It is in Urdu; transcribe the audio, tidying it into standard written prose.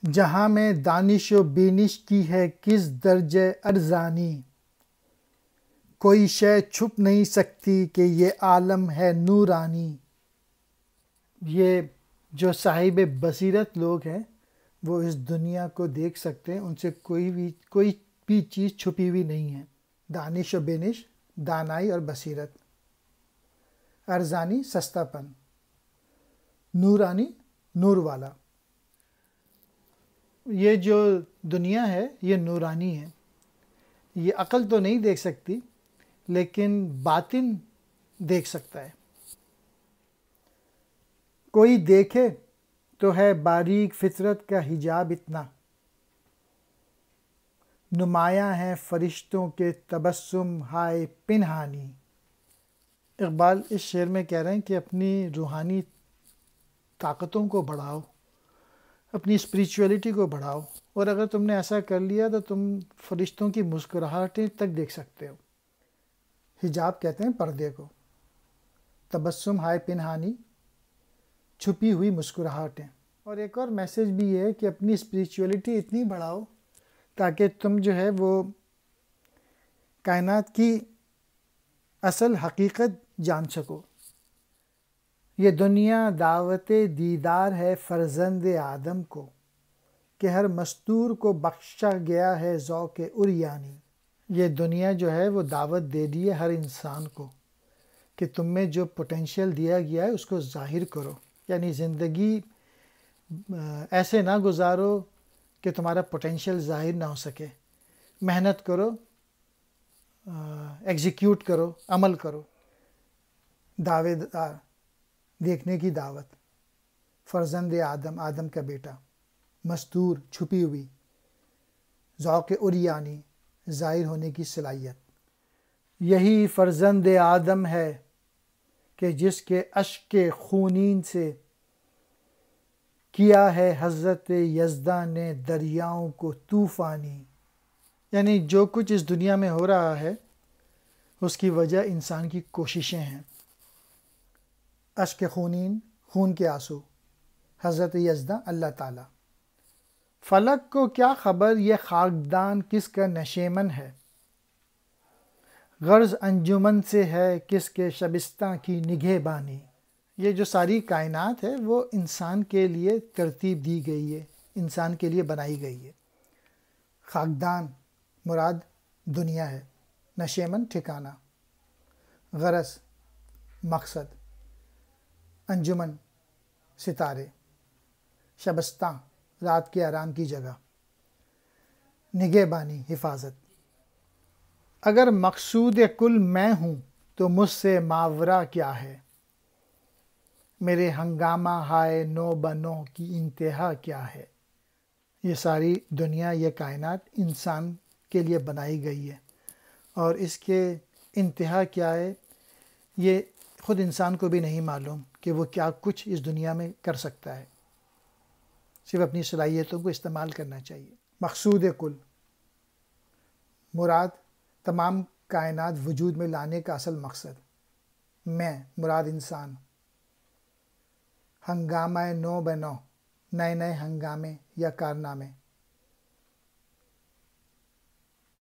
جہاں میں دانش و بینش کی ہے کس درجہ ارزانی، کوئی شے چھپ نہیں سکتی کہ یہ عالم ہے نورانی۔ یہ جو صاحب بصیرت لوگ ہیں وہ اس دنیا کو دیکھ سکتے ہیں، ان سے کوئی بھی چیز چھپی ہوئی نہیں ہے۔ دانش و بینش، دانائی اور بصیرت۔ ارزانی، سستا پن۔ نورانی، نور والا۔ یہ جو دنیا ہے یہ نورانی ہے، یہ عقل تو نہیں دیکھ سکتی لیکن باطن دیکھ سکتا ہے۔ کوئی دیکھے تو ہے باریک فطرت کا حجاب اتنا، نمایاں ہیں فرشتوں کے تبسم ہائے پنہانی۔ اقبال اس شعر میں کہہ رہے ہیں کہ اپنی روحانی طاقتوں کو بڑھاؤ، اپنی اسپریچولیٹی کو بڑھاؤ، اور اگر تم نے ایسا کر لیا تو تم فرشتوں کی مسکراہٹیں تک دیکھ سکتے ہو۔ حجاب کہتے ہیں پردے کو، تبسم ہائے پنہانی، چھپی ہوئی مسکراہٹیں۔ اور ایک اور میسج بھی ہے کہ اپنی اسپریچولیٹی اتنی بڑھاؤ تاکہ تم جو ہے وہ کائنات کی اصل حقیقت جان سکو۔ یہ دنیا دعوت دیدار ہے فرزند آدم کو، کہ ہر مستور کو بخشا گیا ہے ذوق عریانی۔ یہ دنیا جو ہے وہ دعوت دے دی ہے ہر انسان کو کہ تم میں جو پوٹینشیل دیا گیا ہے اس کو ظاہر کرو، یعنی زندگی ایسے نہ گزارو کہ تمہارا پوٹینشیل ظاہر نہ ہو سکے۔ محنت کرو، ایگزیکیوٹ کرو، عمل کرو۔ دیکھنے کی دعوت۔ فرزند آدم، آدم کا بیٹا۔ مستور، چھپی ہوئی۔ ذوق عریانی، ظاہر ہونے کی صلاحیت۔ یہی فرزند آدم ہے کہ جس کے اشک خونین سے کیا ہے حضرت یزداں نے دریاؤں کو طوفانی۔ یعنی جو کچھ اس دنیا میں ہو رہا ہے اس کی وجہ انسان کی کوششیں ہیں۔ اشک خونین، خون کے آنسو۔ حضرت یزداں اللہ تعالیٰ۔ فلک کو کیا خبر یہ خاکدان کس کا نشیمن ہے، غرض انجمن سے ہے کس کے شبستاں کی نگہبانی۔ یہ جو ساری کائنات ہے وہ انسان کے لیے ترتیب دی گئی ہے، انسان کے لیے بنائی گئی ہے۔ خاکدان مراد دنیا ہے، نشیمن ٹھکانہ، غرض مقصد، انجمن ستارے، شبستاں رات کے آرام کی جگہ، نگہبانی حفاظت۔ اگر مقصود کل میں ہوں تو مجھ سے ماورا کیا ہے، میرے ہنگامہ ہائے نو بنو کی انتہا کیا ہے۔ یہ ساری دنیا، یہ کائنات انسان کے لیے بنائی گئی ہے، اور اس کے انتہا کیا ہے یہ خود انسان کو بھی نہیں معلوم کہ وہ کیا کچھ اس دنیا میں کر سکتا ہے۔ صرف اپنی صلاحیتوں کو استعمال کرنا چاہیے۔ مقصود کل مراد تمام کائنات وجود میں لانے کا اصل مقصد۔ میں مراد انسان۔ ہنگامہ نو بنو، نئے نئے ہنگامے یا کارنامے۔